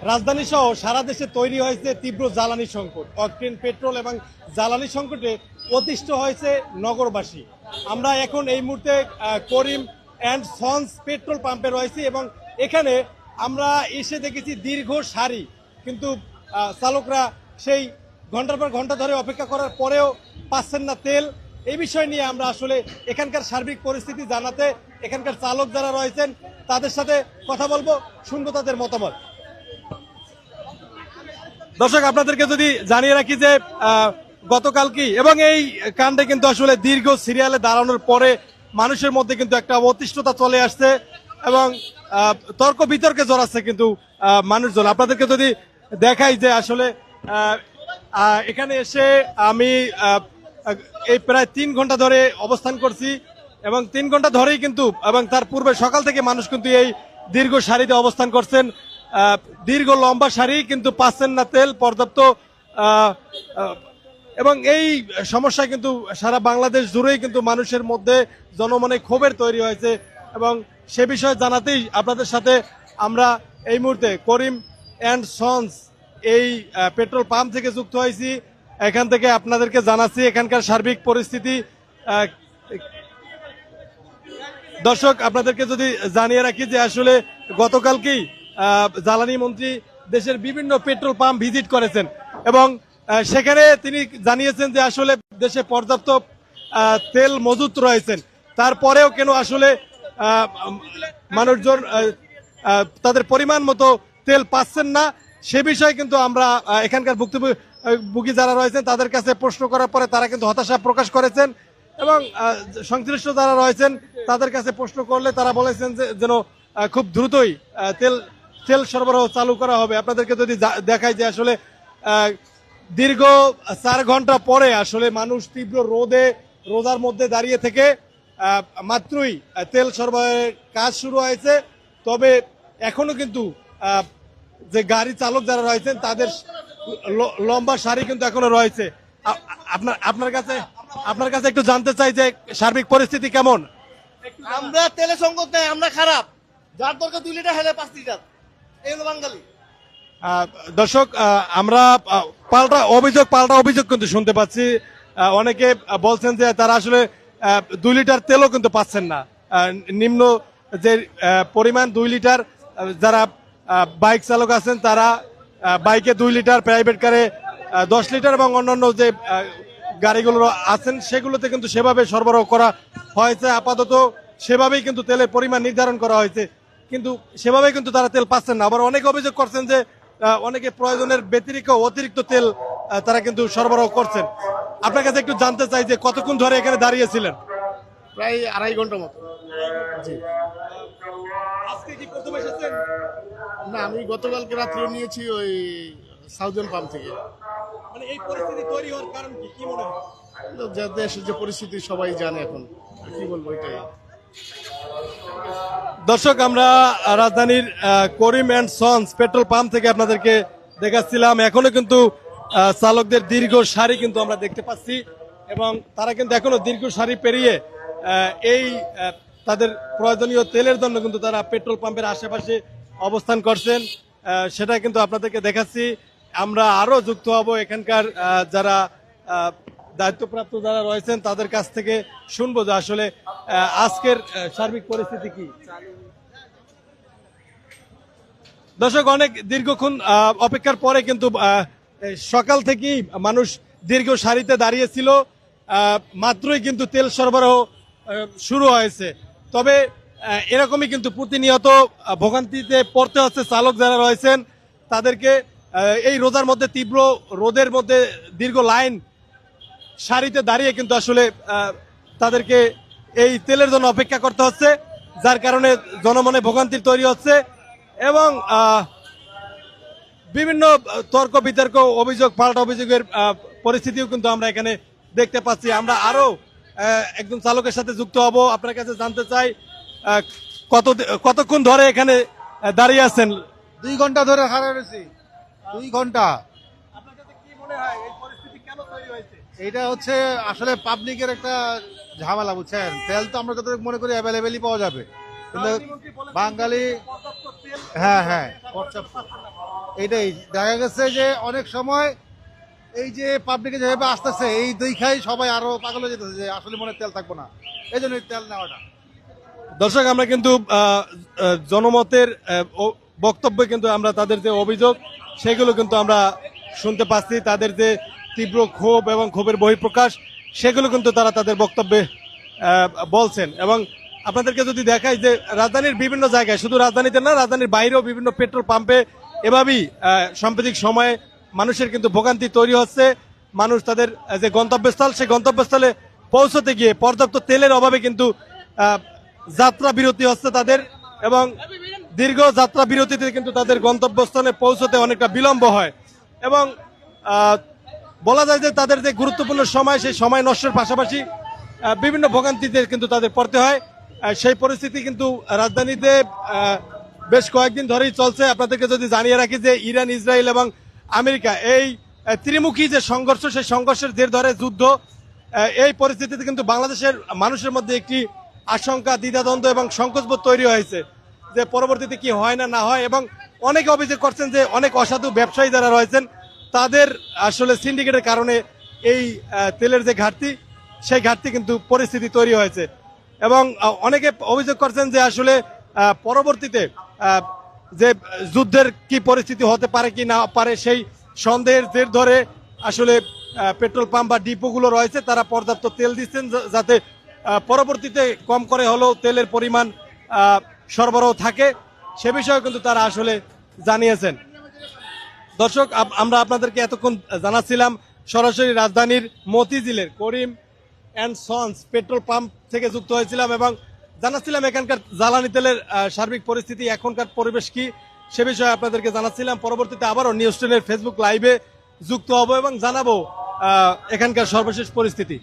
রাজধানী সহ সারা দেশে তৈরি হয়েছে তীব্র জ্বালানি সংকট। অকটেন পেট্রোল এবং জ্বালানি সংকটে অতিষ্ঠ হয়েছে নগরবাসী। আমরা এখন এই মুহূর্তে করিম অ্যান্ড সন্স পেট্রোল পাম্পে রয়েছি এবং এখানে আমরা এসে দেখেছি দীর্ঘ সারি, কিন্তু চালকরা সেই ঘন্টার পর ঘন্টা ধরে অপেক্ষা করার পরেও পাচ্ছেন না তেল। এই বিষয় নিয়ে আমরা আসলে এখানকার সার্বিক পরিস্থিতি জানাতে এখানকার চালক যারা রয়েছেন তাদের সাথে কথা বলবো, শুনবো তাদের মতামত। দর্শক, আপনাদেরকে যদি জানিয়ে রাখি যে গতকাল কি এবং এই কাণ্ডে কিন্তু আসলে দীর্ঘ সিরিয়ালে দাঁড়ানোর পরে মানুষের মধ্যে কিন্তু একটা অতিষ্ঠতা চলে আসছে এবং তর্ক বিতর্কে জড়াচ্ছে কিন্তু মানুষজন। আপনাদেরকে যদি দেখাই যে আসলে এখানে এসে আমি এই প্রায় 3 ঘন্টা ধরে অবস্থান করছি এবং 3 ঘন্টা ধরেই কিন্তু এবং তার পূর্বে সকাল থেকে মানুষ কিন্তু এই দীর্ঘ সারিতে অবস্থান করছেন। দীর্ঘ লম্বা সারি, কিন্তু পাচ্ছেন না তেল পর্যাপ্ত। এবং এই সমস্যা কিন্তু সারা বাংলাদেশ জুড়েই কিন্তু মানুষের মধ্যে জনমনে ক্ষোভের তৈরি হয়েছে এবং সে বিষয়ে জানাতেই আপনাদের সাথে আমরা এই মুহূর্তে করিম অ্যান্ড সন্স এই পেট্রোল পাম্প থেকে যুক্ত হয়েছি। এখান থেকে আপনাদেরকে জানাচ্ছি এখানকার সার্বিক পরিস্থিতি। দর্শক, আপনাদেরকে যদি জানিয়ে রাখি যে আসলে গতকালকেই জ্বালানি মন্ত্রী দেশের বিভিন্ন পেট্রোল পাম্প ভিজিট করেছেন এবং সেখানে তিনি জানিয়েছেন যে আসলে দেশে পর্যাপ্ত তেল মজুত রয়েছেন, তারপরেও কেন আসলে মানুষজন তাদের পরিমাণ মতো তেল পাচ্ছেন না সে বিষয়ে কিন্তু আমরা এখানকার ভুক্তভোগী যারা রয়েছেন তাদের কাছে প্রশ্ন করার পরে তারা কিন্তু হতাশা প্রকাশ করেছেন এবং সংশ্লিষ্ট যারা রয়েছেন তাদের কাছে প্রশ্ন করলে তারা বলেছেন যে যেন খুব দ্রুতই তেল সরবরাহ চালু করা হবে। আপনাদেরকে যদি দেখাই যে আসলে দীর্ঘ 4 ঘন্টা পরে আসলে মানুষ তীব্র রোজার মধ্যে দাঁড়িয়ে থেকে মাত্রই তেল সরবরাহের কাজ শুরু হয়েছে। তবে এখনো কিন্তু যে গাড়ি চালক যারা রয়েছেন তাদের লম্বা সারি কিন্তু এখনো রয়েছে। আপনার কাছে একটু জানতে চাই যে সার্বিক পরিস্থিতি কেমন? আমরা তেলে সংকট নেই, আমরা খারাপ। যার দরকার 2 লিটার হেলে 5 লিটার, এই হলো বাঙালি। দর্শক, আমরা পাল্টা অভিযোগ কিন্তু শুনতে পাচ্ছি। অনেকে বলছেন যে তারা আসলে 2 লিটার তেলও কিন্তু পাচ্ছেন না। নিম্ন যে পরিমাণ 2 লিটার, যারা বাইক চালক আছেন তারা বাইকে 2 লিটার, প্রাইভেট কারে 10 লিটার এবং অন্যান্য যে গাড়িগুলো আছেন সেগুলোতে কিন্তু সেভাবে সরবরাহ করা হয়েছে। আপাতত সেভাবেই কিন্তু তেলের পরিমাণ নির্ধারণ করা হয়েছে, কিন্তু সেভাবে কিন্তু তারা তেল পাচ্ছেন না। আবার অনেকে অভিযোগ করছেন যে অনেকে প্রয়োজনের অতিরিক্ত তেল তারা কিন্তু সরবরাহ করছেন। আপনার কাছে একটু জানতে চাই যে কতক্ষণ ধরে এখানে দাঁড়িয়েছিলেন? প্রায় 2.5 ঘন্টা মতো। জি। আজকে কি প্রথম এসেছেন? না, আমি গতকালকে রাত্রে নিয়েছি ওই সাউদার্ন পাম্প থেকে। মানে এই পরিস্থিতি তৈরি হওয়ার কারণ কি মনে হয়? দেশের যে পরিস্থিতি সবাই জানে, এখন কি বলবো এটাই। দর্শক, আমরা রাজধানীর করিম অ্যান্ড সন্স পেট্রোল পাম্প থেকে আপনাদেরকে দেখাচ্ছিলাম। এখনো কিন্তু চালকদের দীর্ঘ সারি কিন্তু আমরা দেখতে পাচ্ছি এবং তারা কিন্তু এখনো দীর্ঘ সারি পেরিয়ে এই তাদের প্রয়োজনীয় তেলের জন্য কিন্তু তারা পেট্রোল পাম্পের আশেপাশে অবস্থান করছেন। সেটা কিন্তু আপনাদেরকে দেখাচ্ছি। আমরা আরো যুক্ত হব এখানকার যারা দায়িত্বপ্রাপ্ত যারা রয়েছেন তাদের কাছ থেকে শুনবো যে আসলে আজকের সার্বিক পরিস্থিতি কি। দর্শক, অনেক দীর্ঘক্ষণ অপেক্ষার পরে কিন্তু সকাল থেকেই মানুষ দীর্ঘ সারিতে দাঁড়িয়েছিল, মাত্রই কিন্তু তেল সরবরাহ শুরু হয়েছে। তবে এরকমই কিন্তু প্রতিনিয়ত ভোগান্তিতে পড়তে হচ্ছে চালক যারা রয়েছেন তাদেরকে। এই রোজার মধ্যে তীব্র রোদের মধ্যে দীর্ঘ লাইন সারিতে দাঁড়িয়ে কিন্তু আসলে তাদেরকে এই তেলের জন্য অপেক্ষা করতে হচ্ছে, যার কারণে জনমনে ভোগান্তির তৈরি হচ্ছে এবং বিভিন্ন তর্ক বিতর্ক পাল্টা অভিযোগের পরিস্থিতিও কিন্তু আমরা এখানে দেখতে পাচ্ছি। আমরা আরো একজন চালকের সাথে যুক্ত হব। আপনার কাছে জানতে চাই কতক্ষণ ধরে এখানে দাঁড়িয়ে আছেন? 2 ঘন্টা ধরে হারা রয়েছি। 2 ঘন্টা। আপনার কাছে কি মনে হয় এই পরিস্থিতি কেন তৈরি হয়েছে? এটা হচ্ছে আসলে পাবলিকের একটা ঝামেলা, বুঝছেন। তেল তো আমরা যতটুকু মনে করি অ্যাভেলেবেলই পাওয়া যাবে, কিন্তু বাঙালি, হ্যাঁ, এইটাই দেখা গেছে যে অনেক সময় এই যে পাবলিকে যেভাবে আসতেছে এই দেখাই সবাই আরো পাগল হয়ে যেতেছে যে আসলে মনে হয় তেল থাকবো না, এই জন্য এই তেল নেওয়াটা। দর্শক আমরা কিন্তু জনমতের বক্তব্যে কিন্তু আমরা তাদের যে অভিযোগ সেগুলো কিন্তু আমরা শুনতে পাচ্ছি, তাদের যে তীব্র ক্ষোভ এবং ক্ষোভের বহিঃপ্রকাশ সেগুলো কিন্তু তারা তাদের বক্তব্যে বলছেন। এবং আপনাদেরকে যদি দেখাই যে রাজধানীর বিভিন্ন জায়গায়, শুধু রাজধানীতে না, রাজধানীর বাইরেও বিভিন্ন পেট্রোল পাম্পে এভাবেই সাম্প্রতিক সময়ে মানুষের কিন্তু ভোগান্তি তৈরি হচ্ছে। মানুষ তাদের যে গন্তব্যস্থল সেই গন্তব্যস্থলে পৌঁছতে গিয়ে পর্যাপ্ত তেলের অভাবে কিন্তু যাত্রা বিরতি হচ্ছে তাদের, এবং দীর্ঘ যাত্রা বিরতিতে কিন্তু তাদের গন্তব্যস্থানে পৌঁছতে অনেকটা বিলম্ব হয়। এবং বলা যায় যে তাদের যে গুরুত্বপূর্ণ সময় সেই সময় নষ্টের পাশাপাশি বিভিন্ন ভোগান্তিতে কিন্তু তাদের পড়তে হয়। সেই পরিস্থিতি কিন্তু রাজধানীতে বেশ কয়েকদিন ধরেই চলছে। আপনাদেরকে যদি জানিয়ে রাখি যে ইরান, ইসরায়েল এবং আমেরিকা এই ত্রিমুখী যে সংঘর্ষ, সেই সংঘর্ষের জের ধরে যুদ্ধ, এই পরিস্থিতিতে কিন্তু বাংলাদেশের মানুষের মধ্যে একটি আশঙ্কা, দ্বিধাদ্বন্দ্ব এবং সংকোচবোধ তৈরি হয়েছে যে পরবর্তীতে কি হয় না না হয়। এবং অনেকে অভিযোগ করছেন যে অনেক অসাধু ব্যবসায়ী যারা রয়েছেন তাদের আসলে সিন্ডিকেটের কারণে এই তেলের যে ঘাটতি সেই ঘাটতি কিন্তু পরিস্থিতি তৈরি হয়েছে। এবং অনেকে অভিযোগ করছেন যে আসলে পরবর্তীতে যে যুদ্ধের কি পরিস্থিতি হতে পারে কি না পারে সেই সন্দেহের জের ধরে আসলে পেট্রোল পাম্প বা ডিপোগুলো রয়েছে তারা পর্যাপ্ত তেল দিচ্ছেন যাতে পরবর্তীতে কম করে হলেও তেলের পরিমাণ সরবরাহ থাকে, সে বিষয়ে কিন্তু তারা আসলে জানিয়েছেন। দর্শক আমরা আপনাদেরকে এতক্ষণ জানাচ্ছিলাম সরাসরি রাজধানীর মতিঝিলের করিম অ্যান্ড সন্স পেট্রোল পাম্প থেকে যুক্ত হয়েছিলাম এবং জানাচ্ছিলাম এখানকার জ্বালানি তেলের সার্বিক পরিস্থিতি, এখনকার পরিবেশ কি সে বিষয়ে আপনাদেরকে জানাচ্ছিলাম। পরবর্তীতে আবারও নিউজ 10 ফেসবুক লাইভে যুক্ত হব এবং জানাবো এখানকার সর্বশেষ পরিস্থিতি।